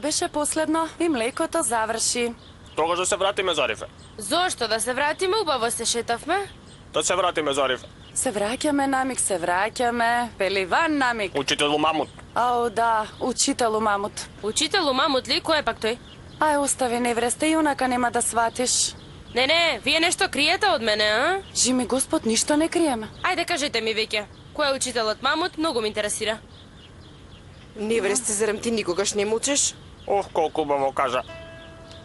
беше последно и млекото заврши. Тогаш да се вратиме, Зарифе. Зошто да се вратиме? Убаво се шетавме. Да се вратиме, Зарифе. Се враќаме, Намик, се враќаме. Пеливан, Намик. Учителу Мамут. Ау, да, учителу Мамут. Учителу Мамут ли? Кој е пак тој? Ај, остави невресте, юнака нема да сватиш. Не, вие нешто криете од мене, а? Жими Господ, ништо не криеме. Ајде, кажете ми веќе. Кој е учителот Мамут? Многу ме интересира. Невресте, зарем ти никогаш не мучеш? Ох, колку убаво кажа.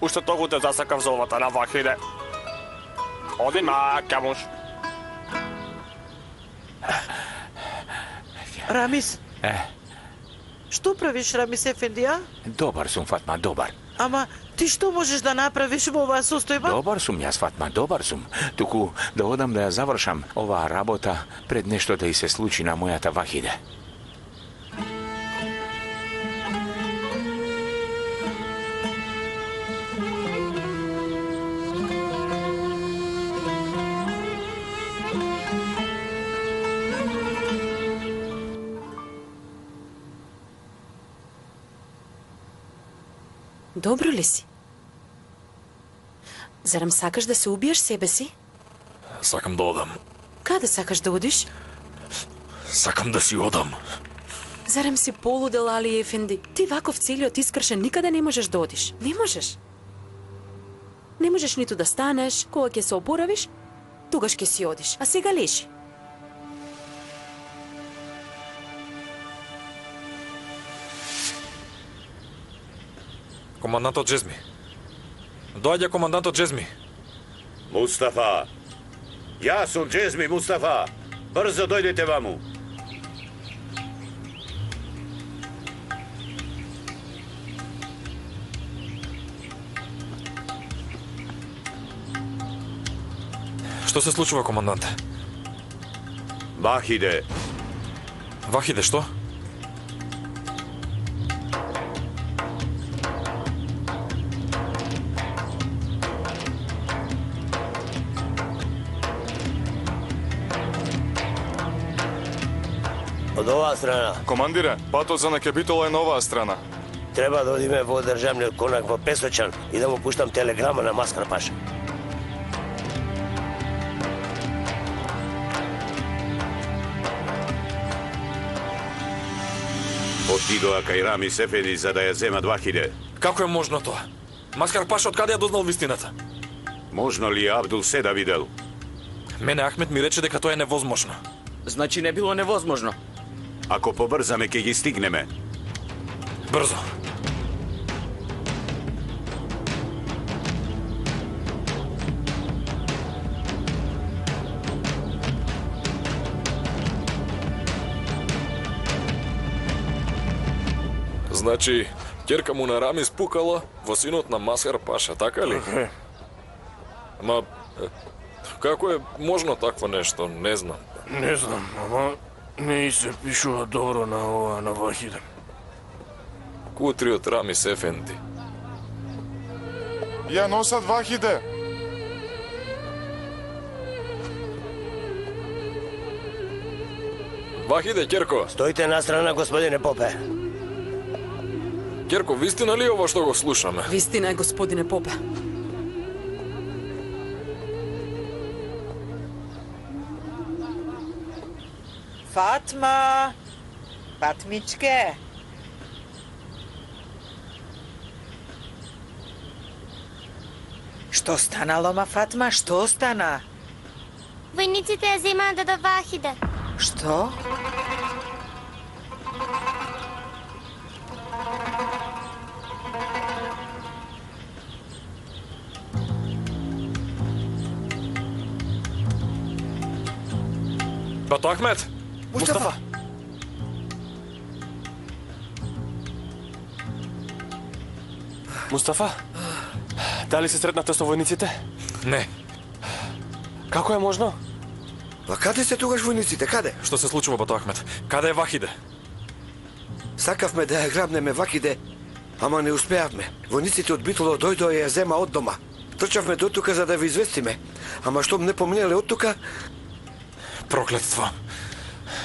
Уште толку те засакав за овата на Вахиде. Оди макамуш. Рамис, што правиш, Рамис Ефендија? Добар сум, Фатма, добар. Ама ти што можеш да направиш во оваа состојба? Добар сум јас, Фатма, добар сум. Туку да одам да ја завршам оваа работа пред нешто да и се случи на мојата Вахиде. Добро ли си? Зарем сакаш да се убиеш себе си? Сакам да одам. Каде сакаш да одиш? Сакам да си одам. Зарем си полудел, Али Ефенди? Ти ваков целиот искршен никаде не можеш да одиш. Не можеш. Не можеш ниту да станеш, кога ќе се опоравиш, тогаш ќе си одиш. А сега лежи. Командантот Джезми. Доаѓа командантот Джезми. Мустафа. Јас сум Джезми, Мустафа. Брзо дојдете ваму. Што се случува, команданте? Вахиде. Вахиде, што? Од оваа страна. Командире, патот за на Капитола е на оваа страна. Треба да одиме во државниот конак во Песочан и да му пуштам телеграма на Маскар Паша. Отидоа кај Рамис Ефенди за да ја земат Вахиде. Како е можно тоа? Маскар Паша од каде ја дознал вистината? Можно ли Абдул се да видел? Мене Ахмет ми рече дека тоа е невозможно. Значи не било невозможно. Ако побрзаме ќе ги стигнеме. Брзо. Значи, ќерка му на Рамис пукала во синот на Маскар Паша, така ли? Ма, како е можно такво нешто, не знам. Не знам, ама не и се пишува добро на ова на Вахиде. Кутриот Рамис Ефенди. Ја носат Вахиде. Вахиде, ќерко. Стоите на страна, господине Попе. Ќерко, вистина ли е ова што го слушаме? Вистина е, господине Попе. Фатма! Фатмичке! Што станало, ма Фатма? Што стана? Војниците ја земаат до Вахиде. Што? Бато Ахмет! Мустафа! Мустафа, дали се сретнавте со војниците? Не. Како е можно? Па каде се тогаш војниците? Каде? Што се случува, Бато Ахмет? Каде е Вахиде? Сакавме да ја грабнеме Вахиде, ама не успеавме. Војниците од Битоло дојдоа и ја зема од дома. Трчавме до тука за да ви известиме, ама штом не поминеле од тука... Проклетство.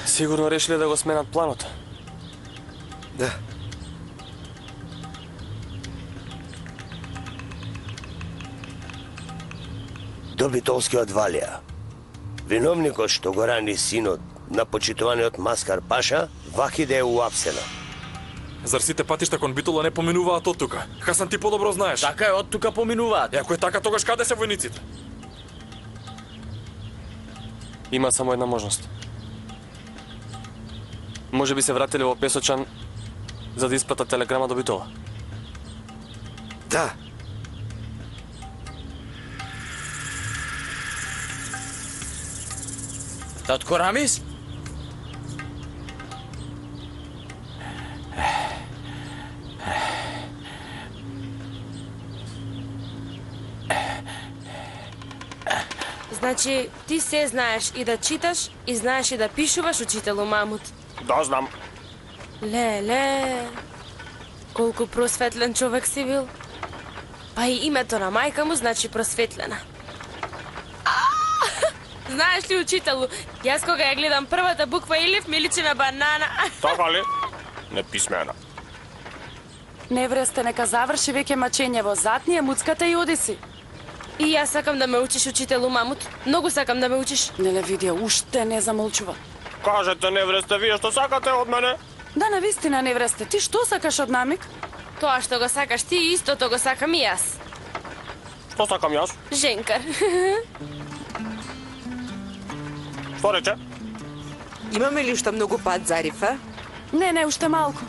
Сигурно решиле да го сменат планот. Да. добитолскиот Валија. Виновникот што го рани синот на почитуваниот Маскар Паша, Вахиде е уапсена. Зар сите патишта кон Битола не поминуваат од тука? Хасан, ти подобро знаеш. Така е, од тука поминуваат. Ако е така, тогаш каде се војниците? Има само една можност. Може би се вратиле во Песочан за да испратат телеграма до Битола. Да. Татко Рамис? Значи, ти се знаеш и да читаш, и знаеш и да пишуваш, учителу Мамут. Да, знам. Леле, колку просветлен човек си бил. Па и името на мајка му значи просветлена. Знаеш ли, учителу, јас кога ја гледам првата буква Илиф ми личи на банана. Така ли? Неписмена. Невресте, нека заврши веќе мачењево. Затние муцката и оди си. И јас сакам да ме учиш, учителу Мамут. Многу сакам да ме учиш. Неле видија, уште не замолчува. Кажете, невресте, вие што сакате од мене? Да, навистина, невресте, ти што сакаш од намик? Тоа што го сакаш ти, истото го сакам и јас. Што сакам јас? Женкар. Што рече? Имаме ли уште многу пат, Зарифа? Не, уште малку.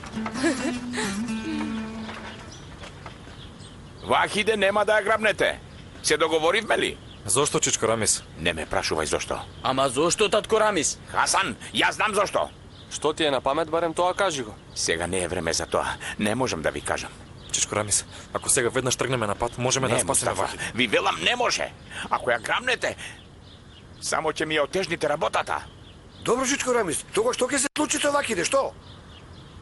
Вахиде нема да ја грабнете. Се договоривме ли? Зошто, чичко Рамис? Не ме прашувај зошто. Ама зошто, татко Рамис? Хасан, јас знам зошто. Што ти е на памет, барем тоа кажи го. Сега не е време за тоа. Не можам да ви кажам. Чичко Рамис, ако сега веднаш тргнеме на пат, можеме да Не, спасиме Мустафа, Вахиде. ви велам не може. Ако ја грабнете, само ќе ми ја отежните работата. Добро, Чичко Рамис, тогаш што ќе се случи тоа Вахиде, што?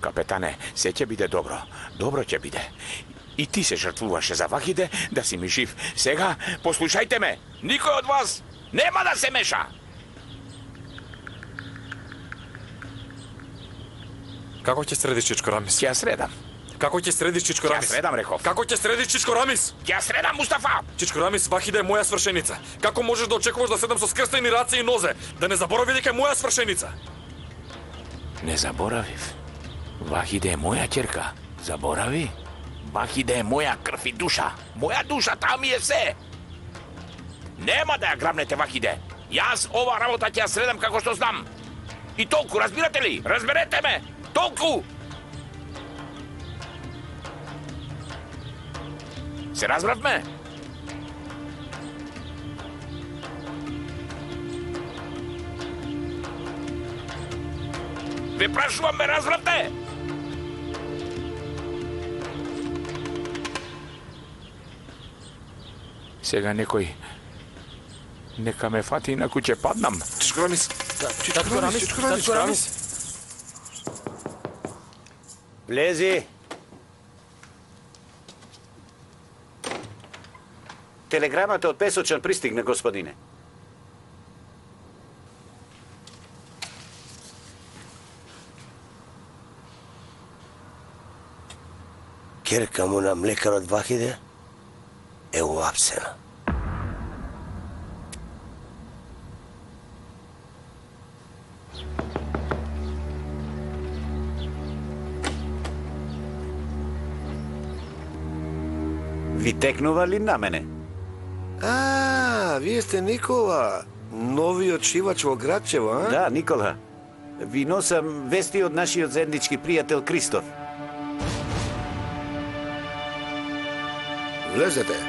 Капетане, се ќе биде добро. Добро ќе биде. И ти се жртвуваше за Вахиде да си ми жив. Сега, послушајте ме, никој од вас нема да се меша. Како ќе средиш, чичко Рамис? Ќе ја средам. Како ќе средиш, чичко Ќе ја Рамис? средам, реков. Како ќе средиш, чичко Рамис? Ќе ја средам, Мустафа. Чичко Рамис, Вахиде е моја свршеница. Како можеш да очекуваш да седам со скрстени раце и нозе? Да не заборави дека е моја свршеница? Не заборавив. Вахиде е моја ќерка. Заборави? Вахиде е моја крв и душа. Моја душа, таа ми е се. Нема да ја грабнете Вахиде. Јас ова работа ќе ја средам како што знам. И толку, разбирате ли? Разберете ме. Толку. Се разбравме? Ве прашувам, ме разбравте? Сега некој нека ме фати, инаку ќе паднам. Чичко Рамис, Татко Рамис, татко Рамис. Влези. Телеграмата од Песочан пристигна, господине. Ќерка му на млекарот Вахиде е уапсена. Ви текнува ли на мене? Вие сте Никола, новиот шивач во Градчево, а? Да, Никола. Ви носам вести од нашиот заеднички пријател Кристоф. Влезете.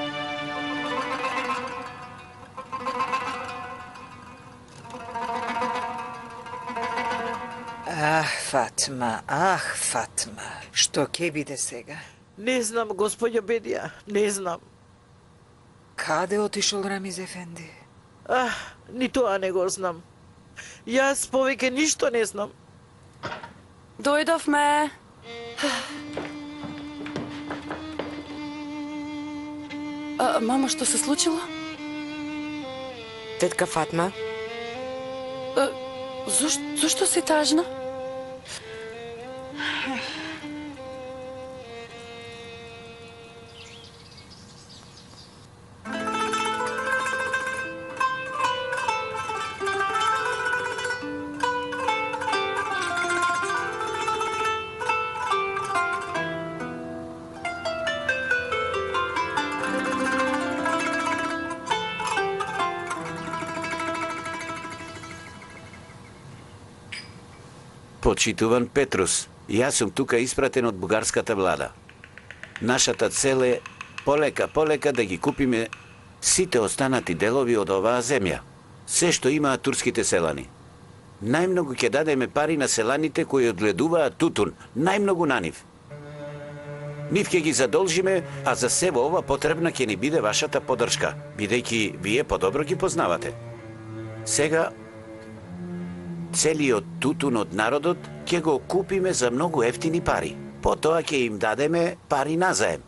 Фатма, што ќе биде сега? Не знам, господја Бедија, не знам. Каде отишол Рамиз ефенди? Ни тоа не го знам. Јас повеќе ништо не знам. Дојдовме. Мамо, што се случило? Тетка Фатма? Зошто си тажна? Почитуван Петрус, јас сум тука испратен од бугарската влада. Нашата цел е полека да ги купиме сите останати делови од оваа земја. Се што имаат турските селани. Најмногу ќе дадеме пари на селаните кои одгледуваат тутун, најмногу на нив. Нив ќе ги задолжиме, а за се во ова потребна ќе ни биде вашата поддршка, бидејќи вие подобро ги познавате. Сега, целиот тутун од народот ќе го купиме за многу ефтини пари. Потоа ќе им дадеме пари назаем.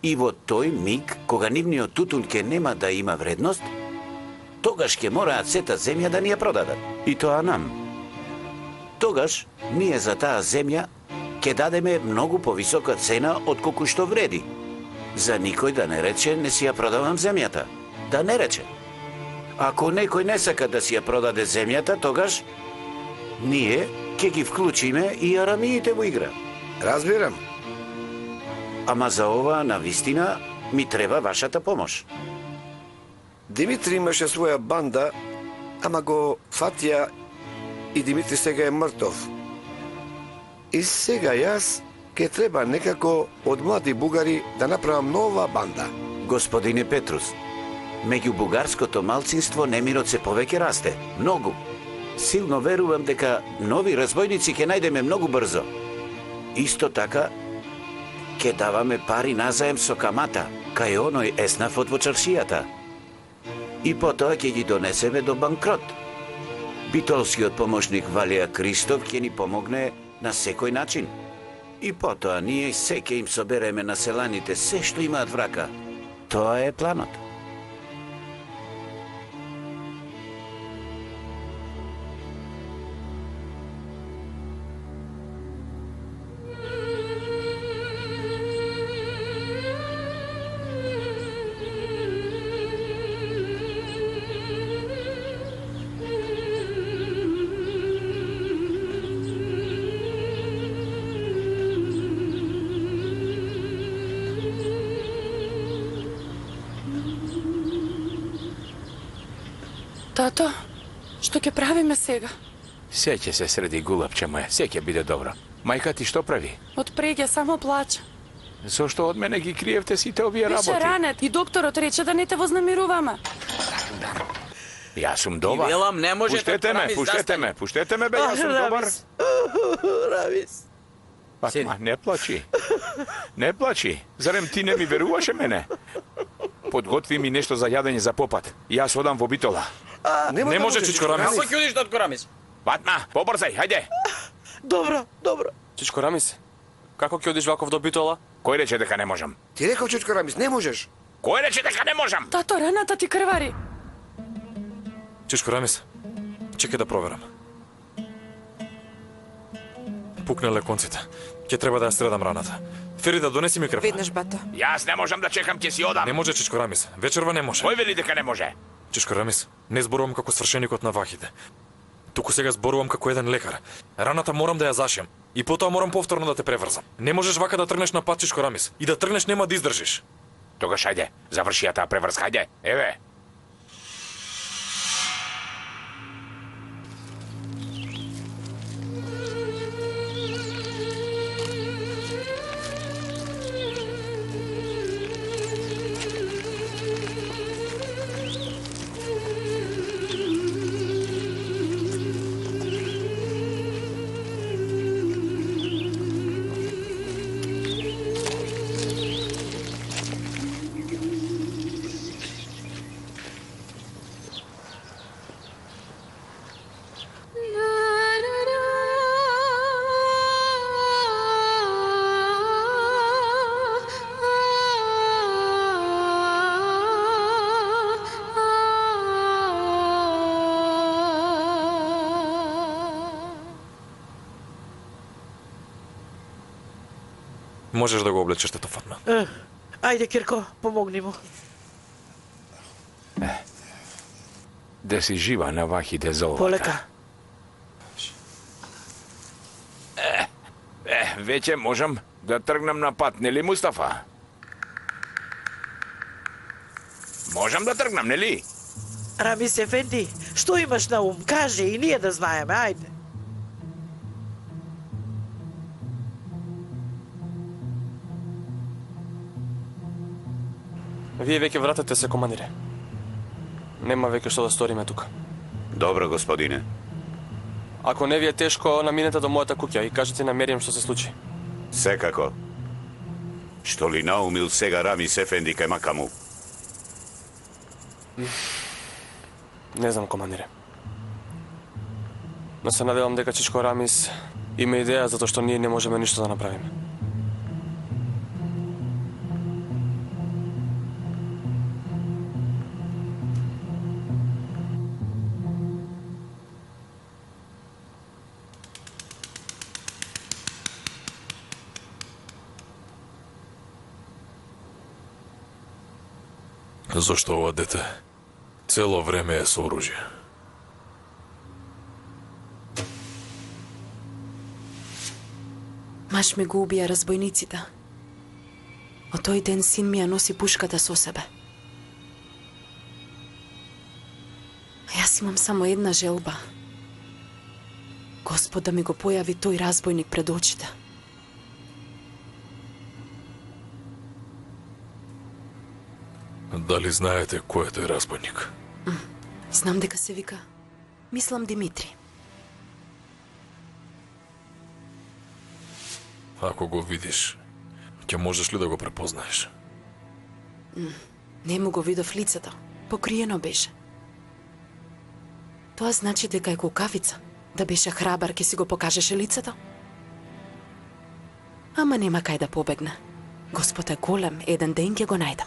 И во тој миг, кога нивниот тутун ќе нема да има вредност, тогаш ќе мораат сета земја да ни ја продадат. И тоа нам. Тогаш, ние за таа земја ќе дадеме многу повисока цена од колку што вреди. За никој да не рече не си ја продавам земјата. Да не рече. Ако некој не сака да си ја продаде земјата, тогаш ние ќе ги вклучиме и арамиите во игра. Разбирам. Ама за ова, на вистина, ми треба вашата помош. Димитри имаше своја банда, ама го фатија и Димитри сега е мртов. И сега јас ке треба некако од млади бугари да направам нова банда. Господине Петрус, меѓу бугарското малцинство немирот се повеќе расте. Многу. Силно верувам дека нови разбойници ќе најдеме многу брзо. Исто така, ќе даваме пари назаем со камата, кај оној еснафот во чаршијата. И потоа ќе ги донесеме до банкрот. Битолскиот помошник Валија Кристов ќе ни помогне на секој начин. И потоа ние се ќе им собереме на селаните се што имаат врака. Тоа е планот. Тато, што ќе правиме сега? Се ќе се среди, гулапче моја, се ќе биде добро. Мајка ти што прави? Од преѓа само плача. Зошто од мене ги криевте сите овие работи? Беше ранет и докторот рече да не те вознамируваме. Јас сум добар. И велам, не може Пуштете ме, бе, јас сум добар. Рамис. Фатма, не плачи. Не плачи. Зарем ти не ми веруваше мене? Подготви ми нешто за јадење за попат. Јас одам во Битола. Не може, Чичко Рамис. Како ќе одиш, татко Рамис? Фатма, побрзај, хајде. Добро. Чичко Рамис, како ќе одиш ваков до Битола? Кој рече дека не можам? Ти рекол, Чичко Рамис, не можеш. Кој рече дека не можам? Тато, раната ти крвари. Чичко Рамис, чекај да проверам. Пукнале конците. Ќе треба да ја средам раната. Ферида, донеси ми крв. Веднаш, бато. Јас не можам да чекам, ќе си одам. Не може, Чичко Рамис. Вечерва не може. Кој вели дека не може? Чичко Рамис, не зборувам како свршеникот на вахите. Туку сега зборувам како еден лекар. Раната морам да ја зашијам. И потоа морам повторно да те преврзам. Не можеш вака да тргнеш на пат, Чичко Рамис. И да тргнеш нема да издржиш. Тогаш хајде, заврши ја таа преврска, хајде. Еве. Можеш да го облечеш тето, Фатма. Ајде, Кирко, помогни му. Да си жива на вахите золата. Полека. Веќе можам да тргнам на пат, нели, Мустафа? Можам да тргнам, нели? Рамис Ефенди, што имаш на ум? Кажи и ние да знаеме, ајде. Вие веќе вратете се, командире. Нема веќе што да сториме тука. Добро, господине. Ако не ви е тешко, наминете до мојата куќа и кажете на Меријем што се случи. Секако. Што ли наумил сега Рамис ефенди кај макаму? Не знам, командире. Но се надевам дека чичко Рамис има идеја затоа што ние не можеме ништо да направиме. Зошто ова дете цело време е со оружје? Маш ми го убија разбойниците. Од тој ден син ми ја носи пушката со себе. А јас имам само една желба. Господ да ми го појави тој разбойник пред очите. Дали знаете кој е тој разбойник? Знам дека се вика, мислам Димитри. Ако го видиш, ќе можеш ли да го препознаеш? Не му го видов лицето, покриено беше. Тоа значи дека е кукавица. Да беше храбар, ке си го покажеше лицето. Ама нема кај да побегне. Господ е голем, еден ден ќе го најде.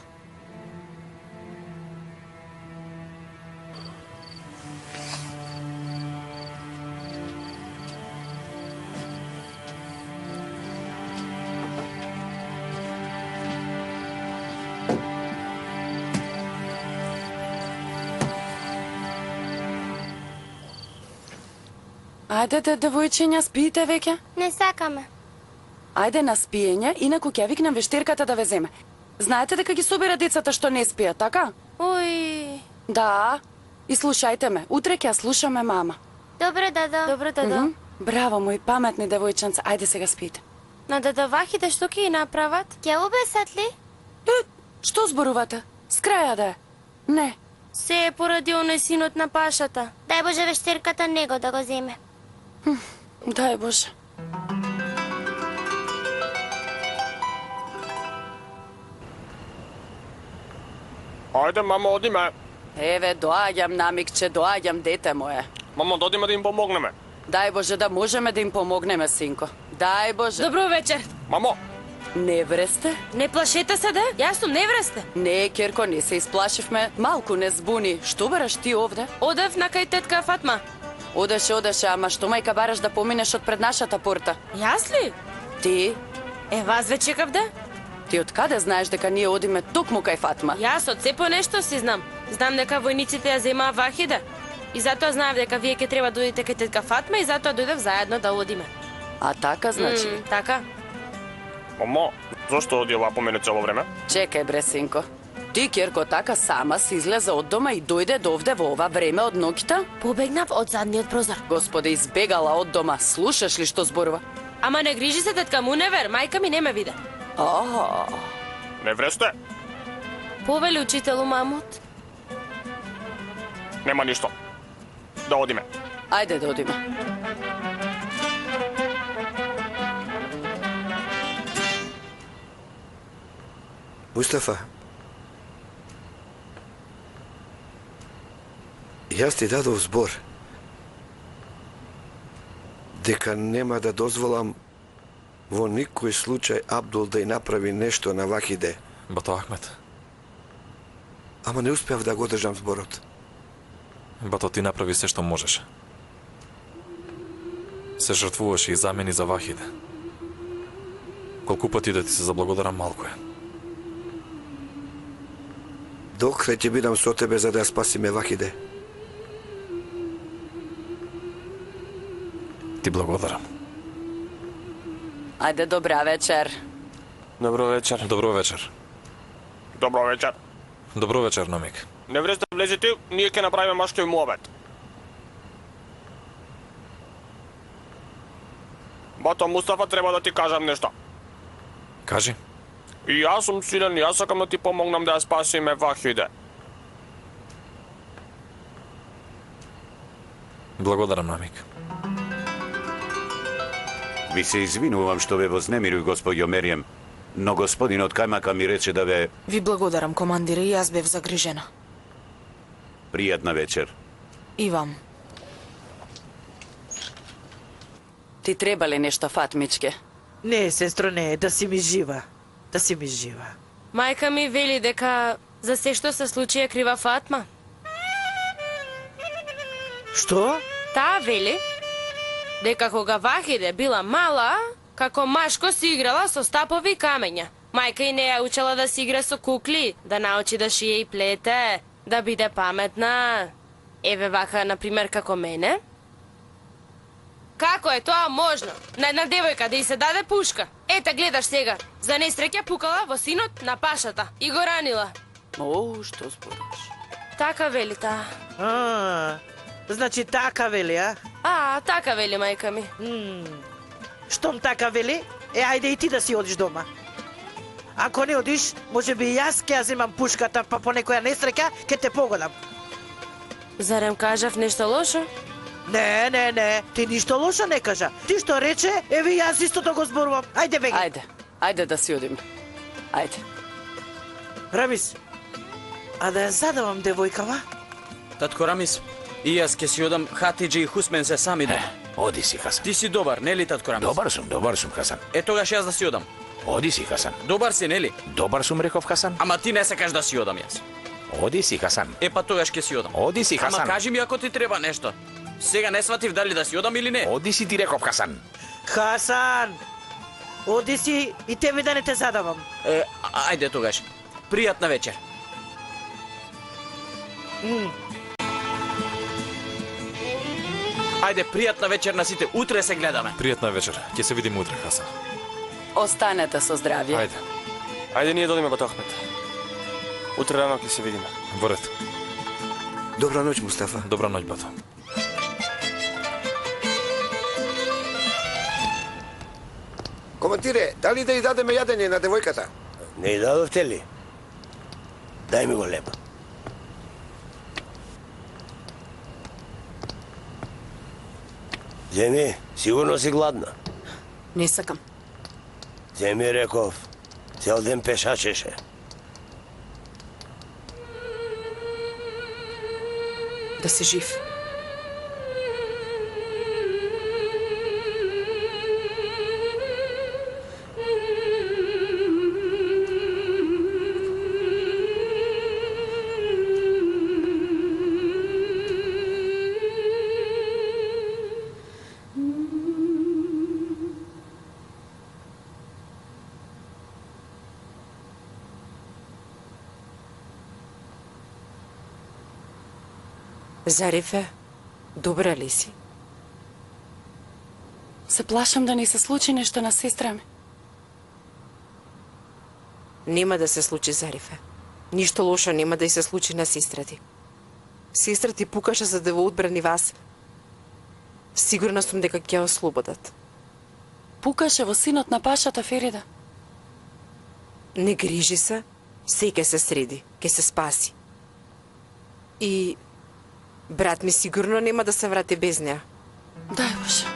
Ајде, девојчиња, спиете веќе? Не сакаме. Ајде на спиење, инаку ќе викнам вештерката да ве земе. Знаете дека ги собира децата што не спијат, така? Уј. Да. И слушајте ме, утре ќе ја слушаме мама. Добре, дадо. Добре, дадо. Браво, мои паметни девојченца. Ајде сега спиете. На дадо Вахиде што ќе ги направат? Ќе обесат ли? Што зборувате? С краја да е. Не. Се е поради оној синот на пашата. Дај Боже вештерката него да го земе. Дај Боже. Ајде, мамо, одиме. Еве, доаѓам, намикче, доаѓам, дете мое. Мамо, додиме да им помогнеме. Дај Боже да можеме да им помогнеме, синко. Дај Боже. Добро вечер. Мамо. Не вресте? Не плашете се, да? Јас сум не вресте. Не, Керко, не се исплашивме. Малку не збуни. Што бараш ти овде? Одев на кај тетка Фатма. Одеше, ама што мајка бараш да поминеш од пред нашата порта? Јас ли? Ти? Вас ве чекав, да? Ти од каде знаеш дека ние одиме токму кај Фатма? Јас од се по нешто си знам. Знам дека војниците ја земаа Вахида. И затоа знаев дека вие ќе треба да одите кај тетка Фатма и затоа дојдев заедно да одиме. А така значи? Така. Мамо, зошто оди ова помине цело време? Чекај бре, синко. Ти, Керко, така сама си излезе од дома и дојде до овде во ова време од ноќта? Побегнав од задниот прозор. Господе, избегала од дома. Слушаш ли што зборува? Ама не грижи се, тетка Муневер, мајка ми не ме виде. Не вресте? Повели учителу Мамут. Нема ништо. Да одиме. Ајде да одиме. Мустафа, јас ти дадов збор дека нема да дозволам во никој случај Абдул да ја направи нешто на Вахиде. Бато Ахмет. Ама не успеав да го држам зборот. Бато, ти направи се што можеш. Се жртвуваш и замени за Вахиде. Колку пати да ти се заблагодарам, малку е. Докрај ќе бидам со тебе за да ја спасиме Вахиде. Ти благодарам. Ајде, добра вечер. Добро вечер. Добро вечер. Добро вечер. Добро вечер, Номик. Не вресте да влезете, ние ќе направиме машкиот муабет. Бато Мустафа, треба да ти кажам нешто. Кажи. И јас сум силен, јас сакам да ти помогнам да ја спасиме Вахиде. Благодарам, намик. Ви се извинувам што ве вознемирив, господјо Мерием, но господинот Кајмака ми рече да ве... Ви благодарам, командире, и јас бев загрижена. Пријатна вечер. И вам. Ти треба ли нешто, Фатмичке? Не, сестро, не, да си ми жива. Да си ми жива. Мајка ми вели дека за се што се случи е крива Фатма. Што? Таа вели дека кога Вахиде била мала, како машко си играла со стапови и камења. Мајка и не ја учела да си игра со кукли, да научи да шие и плете, да биде паметна. Еве вака, например, како мене. Како е тоа можно? На една девојка да ѝ се даде пушка. Ете, гледаш сега. За несреќа пукала во синот на пашата и го ранила. О, што зборуваш? Така вели таа. Значи така вели, а? Така вели мајка ми. Штом така вели, ајде и ти да си одиш дома. Ако не одиш, може би и јас ќе ја земам пушката, па по некоја несреќа ќе те погодам. Зарем кажав нешто лошо? Не, ти ништо лошо не кажа. Ти што рече, еве јас истото го зборувам. Ајде беги. Ајде да си одим. Ајде. Рамис, а да ја задавам девојкава? Татко Рамис, и јас ќе си одам, Хатиџи и Хусмен се сами дома. Оди си, Хасан. Ти си добар, нели, татко Рамис? Добар сум, Хасан. Е, тогаш јас да си одам. Оди си, Хасан. Добар си, нели? Добар сум, реков Хасан. Ама ти не сакаш да си одам јас. Оди си, Хасан. Е, па тогаш ќе си одам. Оди си, Хасан. Ама кажи ми ако ти треба нешто. Сега не сватив дали да си одам или не. Оди си, ти реков Хасан. Хасан! Оди си и тебе да не те задавам. Ајде тогаш. Пријатна вечер. Ајде, пријатна вечер на сите. Утре се гледаме. Пријатна вечер. Ќе се видиме утре, Хасан. Останете со здравје. Ајде. Ајде ние додиме бато Ахмет. Утре рано ќе се видиме. Во ред. Добра ноќ, Мустафа. Добра ноќ, бато. Командире, дали да ја дадеме јадење на девојката? Не ја дадовте ли? Дај ми го лепа. Земи, сигурно си гладна. Не сакам. Земи, реков, цел ден пешачеше. Да си жив. Зарифе, добра ли си? Се плашам да ни се случи нешто на сестра ми. Нема да се случи, Зарифе. Ништо лошо нема да й се случи на сестра ти. Сестра ти пукаше за да во одбрани вас. Сигурна сум дека ќе ја ослободат. Пукаше во синот на пашата, Ферида. Не грижи се, се ќе се среди, ќе се спаси. И брат ми сигурно нема да се врати без неа. Дај Боже.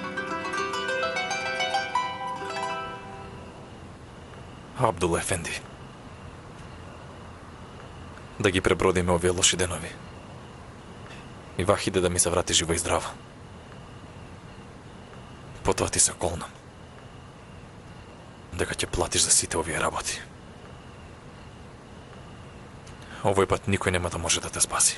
Абдул Ефенди. Да ги пребродиме овие лоши денови. И Вахиде да ми се врати жива и здрава. Потоа ти се колнам. Дека ќе платиш за сите овие работи. Овој пат никој нема да може да те спаси.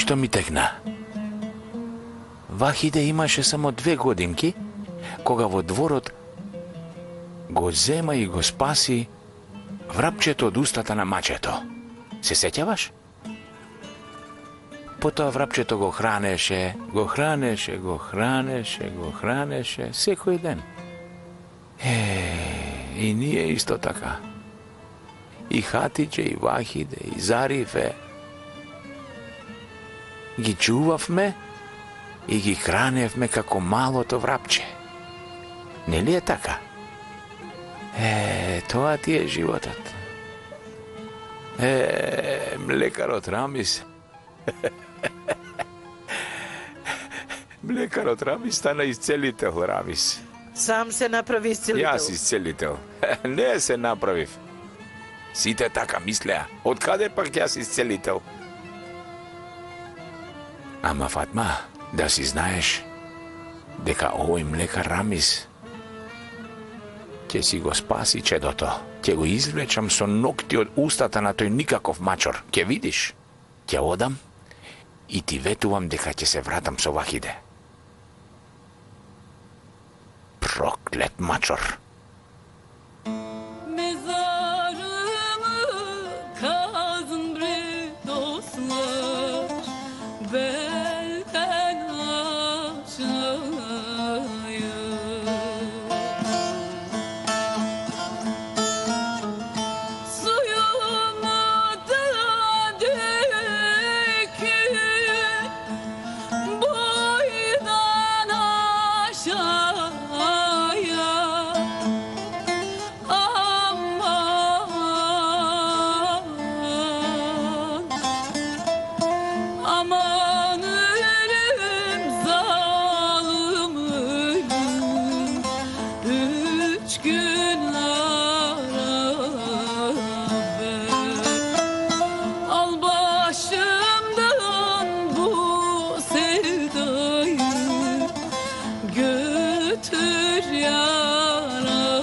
што ми текна? Вахиде имаше само 2 годинки, кога во дворот го зема и го спаси врапчето од устата на мачето. Се сеќаваш? Потоа врапчето го хранеше секој ден. И ние исто така. И Хатиџе, и Вахиде, и Зарифе. Ги чувавме и ги храневме како малото врапче. Нели е така? Тоа ти е животот. Млекарот Рамис. Млекарот Рамис стана исцелител, Рамис. Сам се направи исцелител. Јас исцелител. Не се направив. Сите така мислеа. Откаде пак јас исцелител? Ама Фатма, да си знаеш дека овој млекар Рамис ќе си го спаси чедото. Ќе го извлечам со ногти од устата на тој никаков мачор. Ќе видиш. Ќе одам и ти ветувам дека ќе се вратам со Вахиде. Проклет мачор. Mezarımı kazın bre dostlar, belden aşağıya. Suyumu da dökün boydan aşağıya. Aman ölüm zalim ölüm, 3 gün beraber. Al başımdan bu sevdayı, götür yaraber.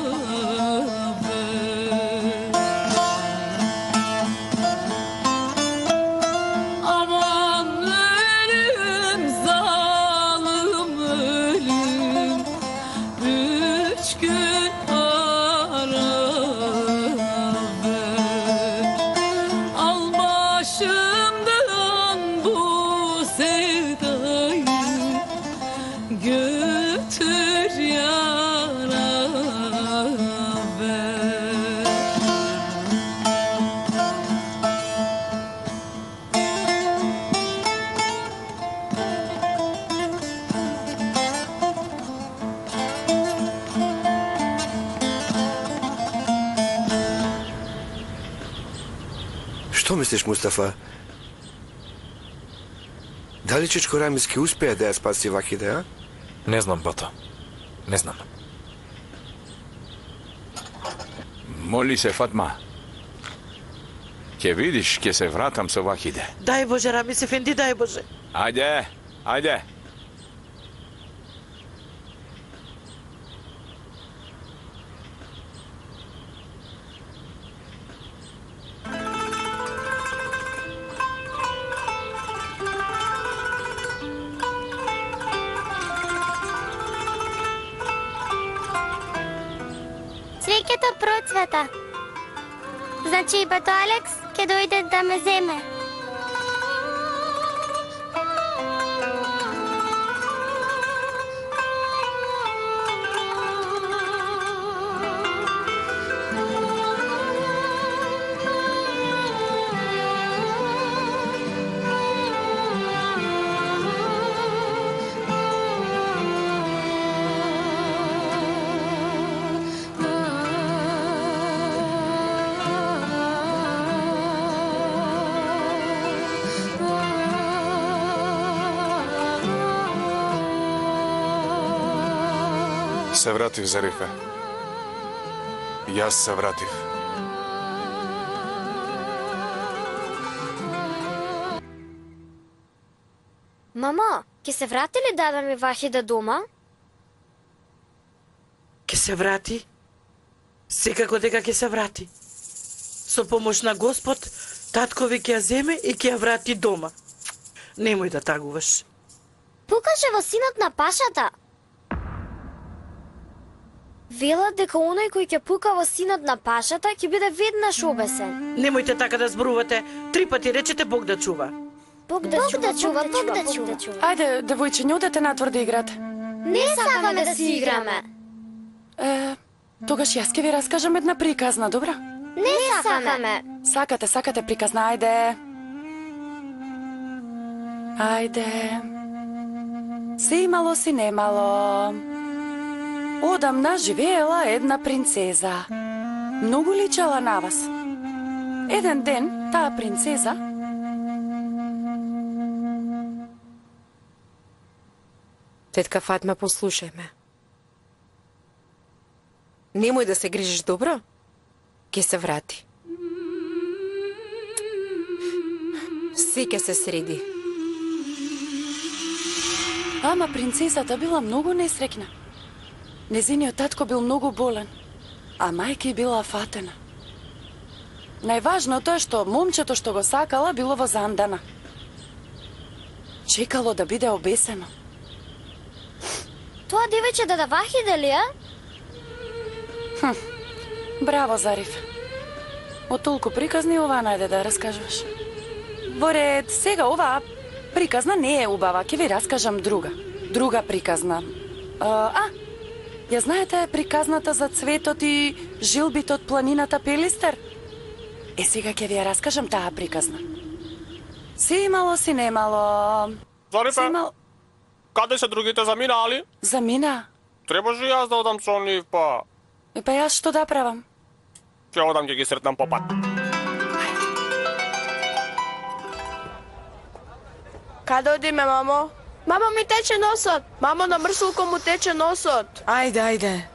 Aman ölüm zalim ölüm, 3 gün ara ver. Al başımdan bu sevdayı, götür yaraber. Што мислиш, Мустафа? Дали чичко Рамис ќе успее да ја спаси Вахиде, а? Не знам, бато. Не знам. Моли се, Фатма. Ќе видиш, ќе се вратам со Вахиде. Дај Боже, Рамис ефенди, дај Боже. Ајде, ајде. Цвеќето процвета. Значи и бато Алекс ќе дојде да ме земе. Се вратив, Зарифе. Јас се вратив. Мамо, ќе се врати ли дада ми Вахида дома? Ќе се врати? Секако дека ќе се врати. Со помош на Господ, татко ви ќе ја земе и ќе ја врати дома. Немој да тагуваш. Пукаше во синот на пашата. Велат дека оној кој ќе пука во синот на пашата ќе биде веднаш обесен. Немојте така да зборувате. 3 пати речете Бог да чува. Бог да чува. Ајде, девојчиња, одете надвор да играте. Не сакаме да си играме. Тогаш јас ќе ви раскажам една приказна, добра? Не сакаме. Сакате приказна, ајде. Ајде. Се имало, си немало. Одамна живеела една принцеза. Многу личала на вас. Еден ден, таа принцеза Тетка Фатма, послушај ме. Немој да се грижиш, добро? Ке се врати. Се ке се среди. Ама принцесата била многу несреќна. Незиниот татко бил многу болен, а мајка била фатена. Најважното е што момчето што го сакала било во Зандана. Чекало да биде обесено. Тоа девојче да Вахиде ли е? Браво, Зариф. Од толку приказни оваа најде да раскажуваш. Во ред, сега оваа приказна не е убава, ќе ви раскажам друга. Друга приказна. Ја знаете приказната за цветот и жилбите од планината Пелистер? Сега ќе ви ја раскажам таа приказна. Си имало, си немало. Зарифе, каде се другите, заминали? Замина? Требаше јас да одам со нив, па. Па јас што да правам? Ќе одам ќе ги сретнам по пат. Каде одиме, мамо? Мамо, ми тече носот. Мамо, на мрсулко му тече носот. Ајде.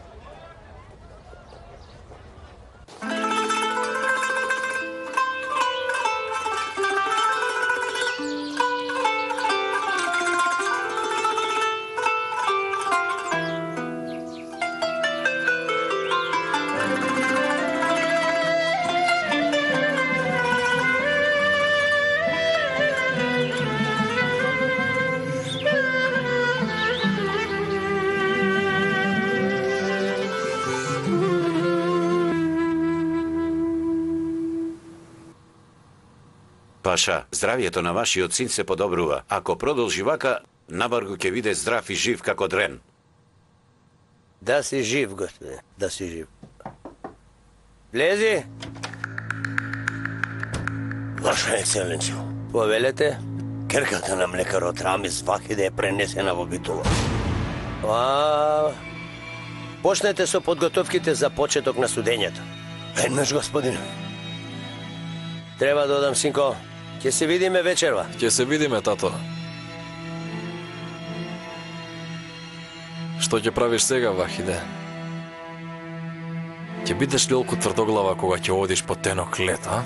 Паша, здравието на вашиот син се подобрува. Ако продолжи вака, набарго ќе биде здрав и жив како дрен. Да си жив, господе, да си жив. Влези. Ваша екселенцио, повелете, керката на млекарот Рамис Вахиде е пренесена во Битола. Почнете со подготовките за почеток на судењето. Веднаш, господине. Треба да одам, синко. Ќе се видиме вечерва. Ќе се видиме, тато. Што ќе правиш сега, Вахиде? Ќе бидеш ли олку тврдоглава кога ќе одиш по тенок лет, а?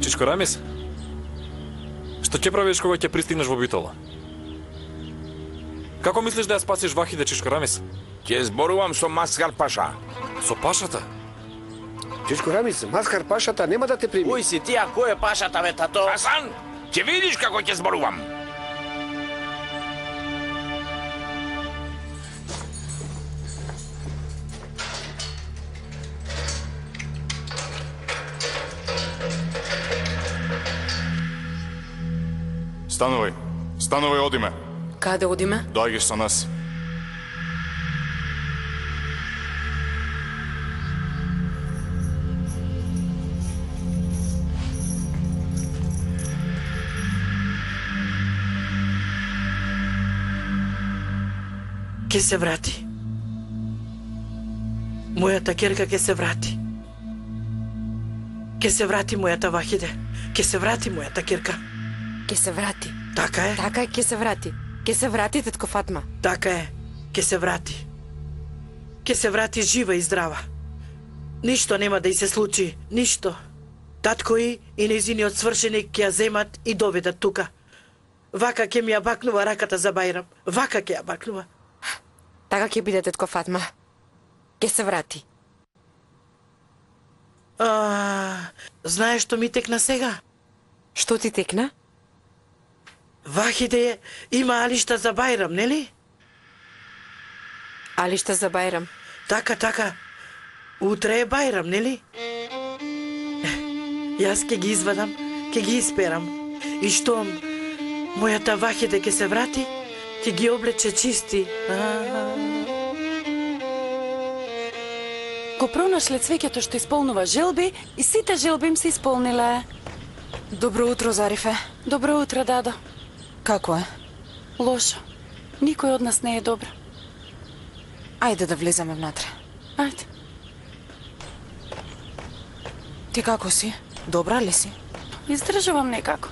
Чичко Рамис, што ќе правиш кога ќе пристигнеш во Битола? Како мислиш да ја спасиш Вахиде, Чичко Рамис? Ќе зборувам со Маскар Паша. Со Пашата? Чичко Рамис, Маскар Пашата нема да те прими. Кој си ти, а кој е Пашата, бе, тато? Хасан, ќе видиш како ќе зборувам. Станувај, одиме. Каде одиме? Доаѓаш со нас. Ке се врати. Мојата керка ке се врати. Ке се врати мојата Вахиде. Ке се врати мојата керка. Ке се врати. Така е. Така е, ке се врати. Ке се врати, тетко Фатма. Така е. Ке се врати. Ке се врати жива и здрава. Ништо нема да й се случи, ништо. Татко и нејзиниот свршеник ќе ја земат и доведат тука. Вака ќе ми ја бакнува раката за Бајрам. Вака ќе ја бакнува. Така ќе биде, тетко Фатма. Ќе се врати. Знаеш што ми текна сега? Што ти текна? Вахиде има алишта за Бајрам, нели? Алишта за Бајрам? Така. Утре е Бајрам, нели? Јас ќе ги извадам, ќе ги исперам. И штом мојата Вахиде ќе се врати, ќе ги облече чисти. Го пронашле цвеќето што исполнува желби и сите желби им се исполниле. Добро утро, Зарифе. Добро утро, Дадо. Како е? Лошо. Никој од нас не е добро. Ајде да влеземе внатре. Ајде. Ти како си? Добра ли си? Издржувам некако.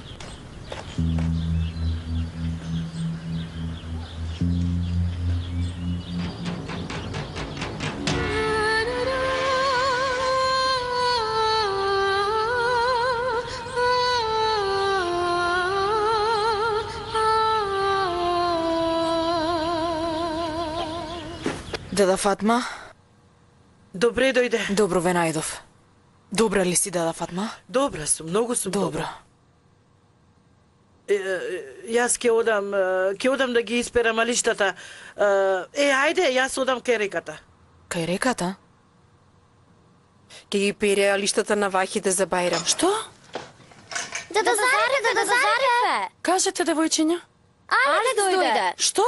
Деда Фатма? Добре дојде. Добро ве најдов. Добра ли си, деда Фатма? Добра сум, многу сум добра. Јас ќе одам да ги исперам алиштата. Ајде, јас одам кај реката. Кај реката? Ќе ги пере алиштата на Вахиде за Бајрам. Што? Дедо Зарифе! Кажете, девојчиња. Алекс дојде. Што?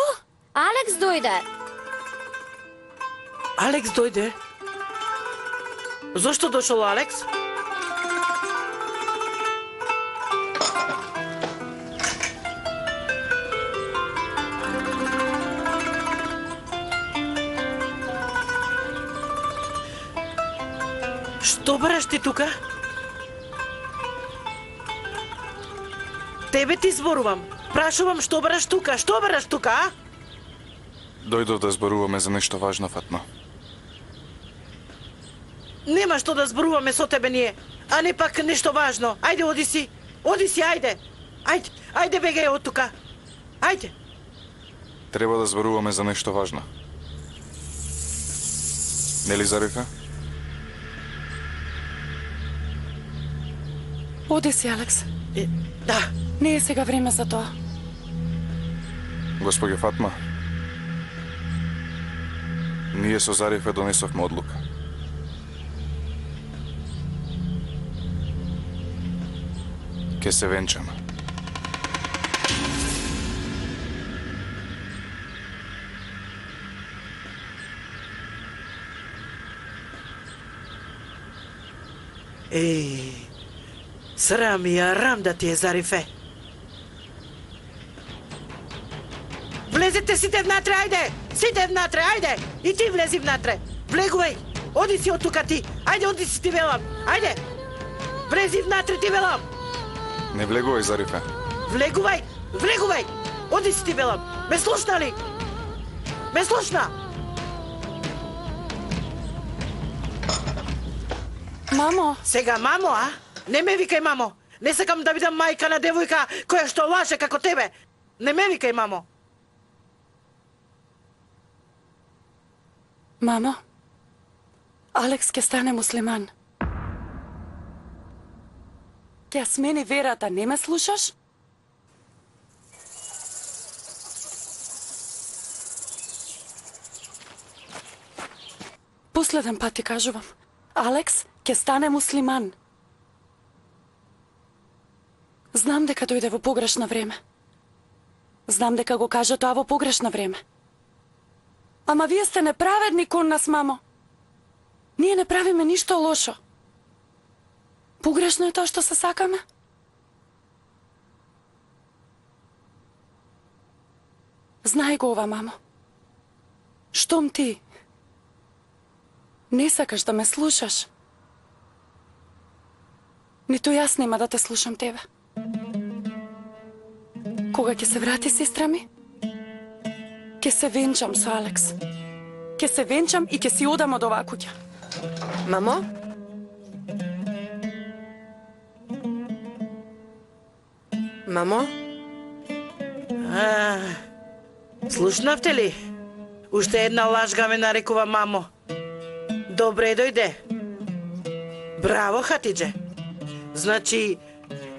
Алекс дојде. Алекс дојде? Зошто дошол Алекс? Што бараш ти тука? Тебе ти зборувам. Прашувам што бараш тука? Што бараш тука, а? Дојдов да зборуваме за нешто важно, Фатма. Нема што да зборуваме со тебе ние, а не пак нешто важно. Ајде, оди си, ајде. Ајде, бегај од тука. Ајде. Треба да зборуваме за нешто важно. Нели, Зарифе? Оди си, Алекс. Да. Не е сега време за тоа. Госпоѓа Фатма, ние со Зарифе донесовме одлука. Ке се венчаме. Срам и арам да ти е, Зарифе. Влезете сите внатре, ајде! Сите внатре, ајде! И ти влези внатре! Влегувај! Оди си од тука ти! Ајде, оди си ти велам! Ајде! Влези внатре ти велам! Не влегувај, Зарифе. Влегувај! Оди си ти велам! Ме слушна ли? Ме слушна? Мамо! Сега мамо, а? Не ме викај мамо! Не сакам да бидам мајка на девојка која што лаже како тебе! Не ме викај мамо! Мамо, Алекс ќе стане муслиман. Ќе смени верата, не ме слушаш? Последен пат ти кажувам. Алекс ќе стане муслиман. Знам дека дојде во погрешно време. Знам дека го кажа тоа во погрешно време. Ама вие сте неправедни кон нас, мамо. Ние не правиме ништо лошо. Погрешно е тоа што се сакаме? Знај го ова, мамо. Штом ти не сакаш да ме слушаш, ниту јас нема да те слушам тебе. Кога ќе се врати сестра ми, ќе се венчам со Алекс. Ќе се венчам и ќе си одам од оваа куќа. Мамо? Мамо? Слушнавте ли? Уште една лажга ме нарекува мамо. Добре дојде. Браво, Хатидже. Значи,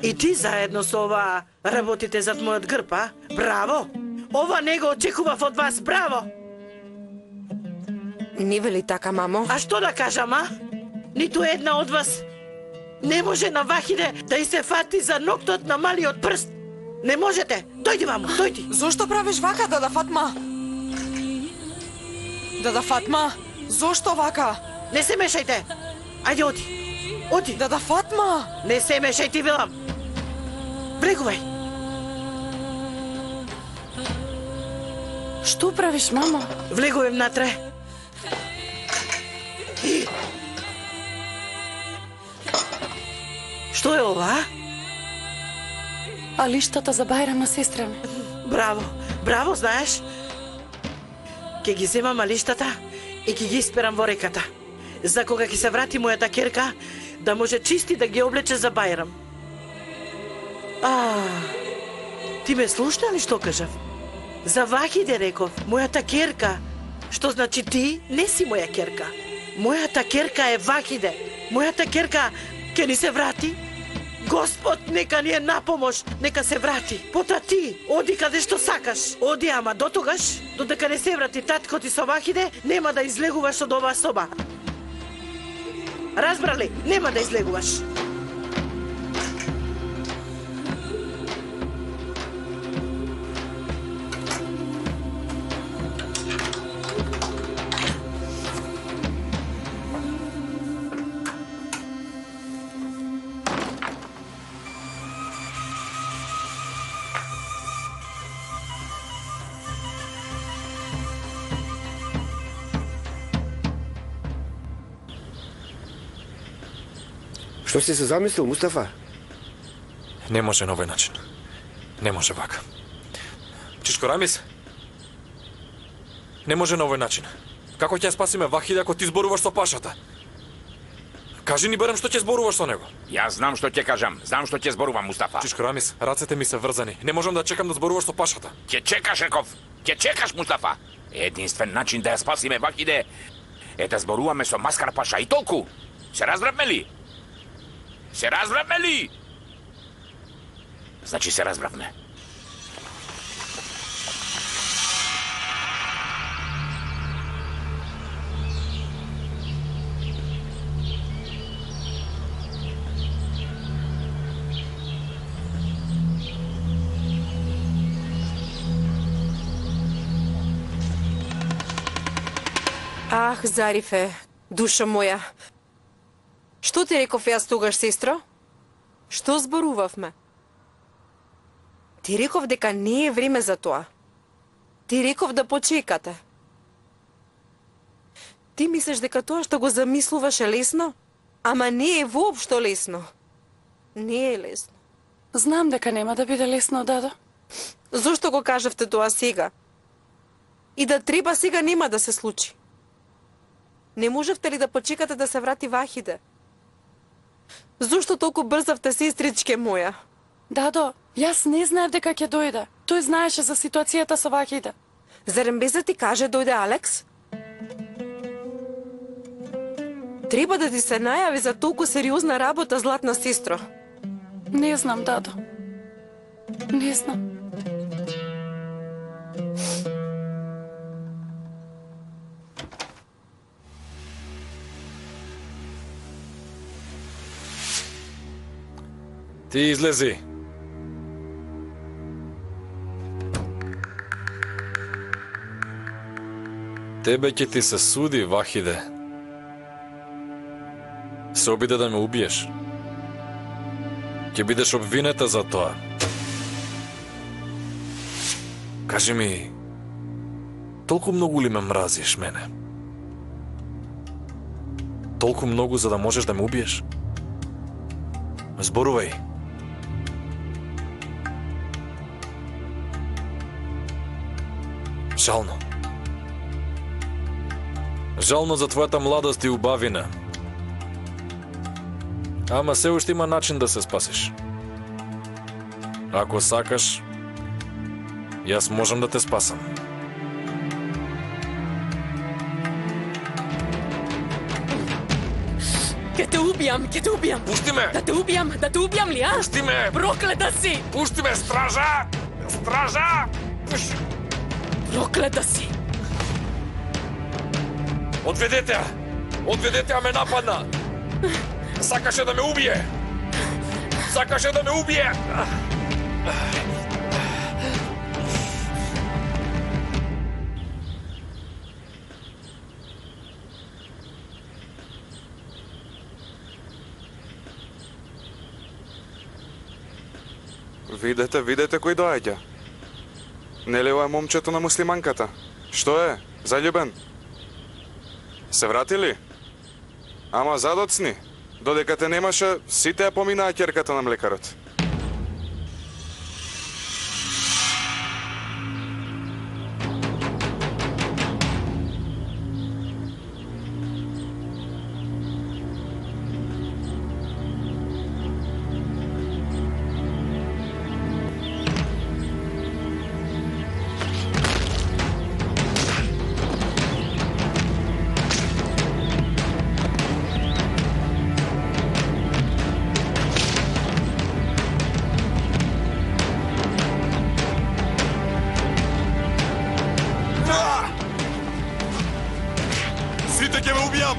и ти заедно со ова работите зад мојот грб, а? Браво! Ова не го очекував од вас, браво! Не вели така, мамо. А што да кажам, а? Ниту една од вас не може на Вахиде да и се фати за ноктот на малиот прст. Не можете. Дојди, мамо, дојди. Зошто правиш вака, Дада Фатма? Дада Фатма, зошто вака? Не се мешајте. Ајде, оди. Оди. Дада Фатма! Не се мешај, ти велам. Влегувај. Што правиш, мамо? Влегувај внатре. Што е ова? А лиштата за Бајрам на сестра ми. Браво, браво, знаеш? Ке ги земам алиштата и ке ги исперам во реката. За кога ќе се врати мојата керка, да може чисти да ги облече за Бајрам. Ти ме слушна ли што кажав? За Вахиде реков, мојата керка. Што значи ти не си моја керка. Мојата керка е Вахиде. Мојата керка ќе ни се врати. Господ нека ни е на помош, нека се врати. Пота ти, оди каде што сакаш. Оди, ама дотогаш, додека не се врати татко ти со Вахиде, нема да излегуваш од оваа соба. Разбрали? Нема да излегуваш. Што си се замислил, Мустафа? Не може на овој начин. Не може вака. Чичко Рамис? Не може на овој начин. Како ќе ја спасиме Вахиде ако ти зборуваш со пашата? Кажи ни барем што ќе зборуваш со него. Јас знам што ќе кажам. Знам што ќе зборувам, Мустафа. Чичко Рамис, рацете ми се врзани. Не можам да чекам да зборуваш со пашата. Ќе чекаш, реков. Ќе чекаш, Мустафа. Единствен начин да ја спасиме Вахиде е да зборуваме со Маскар паша и толку. Се разбравме ли? Се разбравме ли? Значи се разбравме. Ах, Зарифе, душа моја. Што ти реков јас тогаш, сестро? Што зборувавме? Ти реков дека не е време за тоа. Ти реков да почекате. Ти мислиш дека тоа што го замислуваш е лесно? Ама не е воопшто лесно. Не е лесно. Знам дека нема да биде лесно, Дадо. Зошто го кажавте тоа сега? И да треба сега нема да се случи. Не можевте ли да почекате да се врати Вахиде? Зошто толку брзавте, сестричке моја? Дадо, јас не знаев дека ќе дојде. Тој знаеше за ситуацијата со Вахиде. Зарем без да ти каже дојде Алекс? Треба да ти се најави за толку сериозна работа, златна сестро. Не знам, Дадо. Не знам. Ти излези. Тебе ќе ти се суди, Вахиде. Се обиде да ме убиеш. Ќе бидеш обвинета за тоа. Кажи ми, толку многу ли ме мразиш мене? Толку многу за да можеш да ме убиеш? Зборувај. Жално. Жално за твојата младост и убавина. Ама се уште има начин да се спасиш. Ако сакаш, јас можам да те спасам. Ке те убијам, ке те убијам. Пусти ме! Да те убијам ли, а? Пусти ме! Проклета си! Пусти ме, стража! Стража! Проклета си! Одведете ја! Одведете ја, ме нападна! Сакаше да ме убие! Сакаше да ме убие! Видете кој доаѓа. Нели ова е момчето на муслиманката? Што е? Заљубен? Се врати ли? Ама задоцни. Додека те немаше, сите ја поминаа ќерката на млекарот. Сите ќе ме убијам!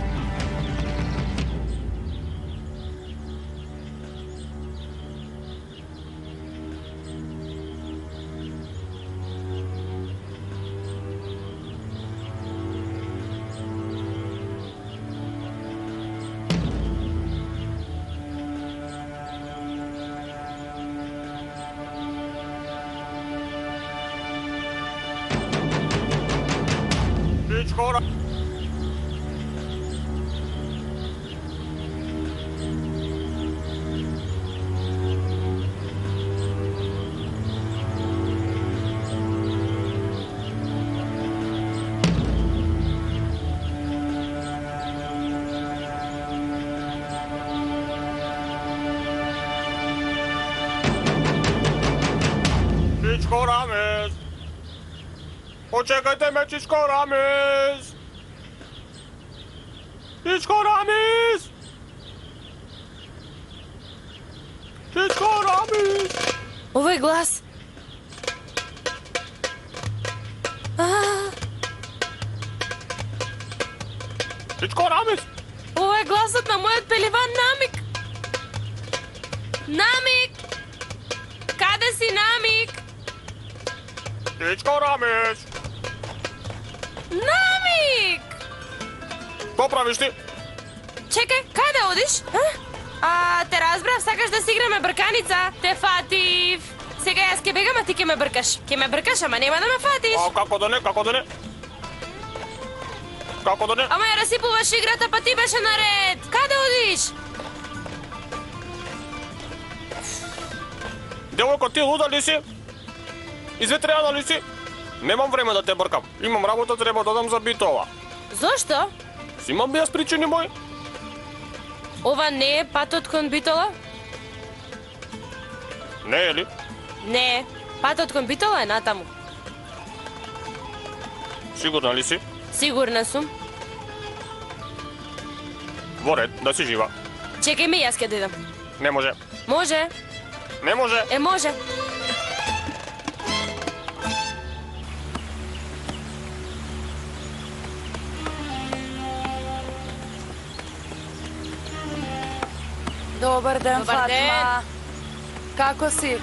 Чичко! Чичко Рамес! Почекајте ме, Чичко Рамес! Чичко Рамес! Чичко Рамес! Овој глас. Чичко Рамес! Ова е гласот на мојот пеливан Намик. Намик! Каде си, Намик? Чичко Рамес! Намик! Што правиш ти? Чекај, каде одиш? Те разбрав, сакаш да си играме брканица. Те фатив. Сега јас ке бегам, а ти ке ме бркаш. Ке ме бркаш, ама нема да ме фатиш. Како да не, како да не? Како да не? Ама ја расипуваш играта, па ти беше наред. Каде одиш? Девојко, ти луда ли си? Изветрејана ли си? Немам време да те бркам. Имам работа, треба да дам за битова. Зошто? Си имам без причини мои. Ова не е патот кон Битола? Не е ли? Не е. Патот кон Битола е натаму. Сигурна ли си? Сигурна сум. Во ред, да си жива. Чекај ми, јас ке дојдам. Не може. Може. Не може. Е, може. Добар ден, Добар Фатма. ден. Како си?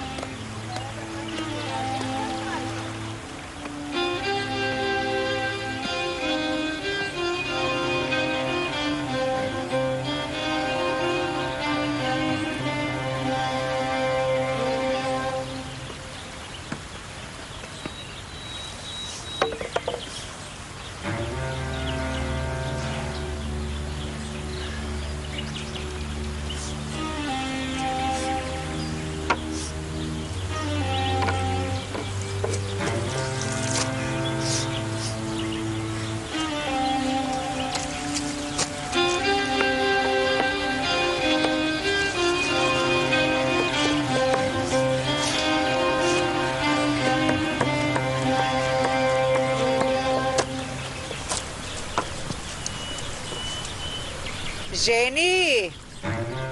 Жени,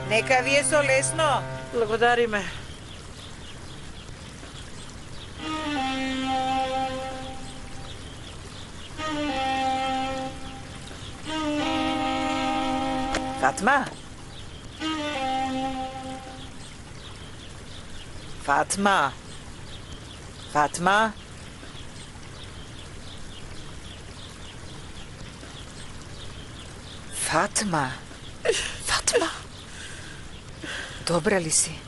нека ви е со лесно. Благодариме. Фатма? Фатма? Фатма? Фатма? Фатма? Добра ли си?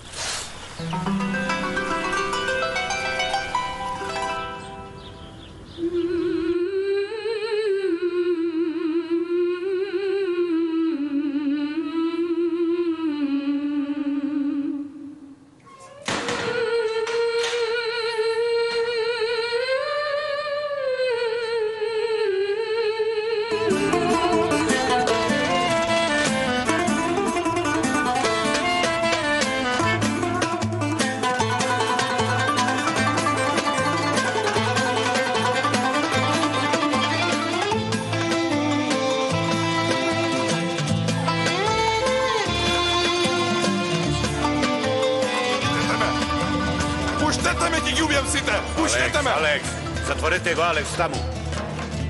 Пуштете ме, ќе ги убијам сите! Пуштете ме! Алекс, затворете го Алекс таму.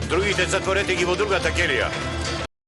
Другите затворете ги во другата келија.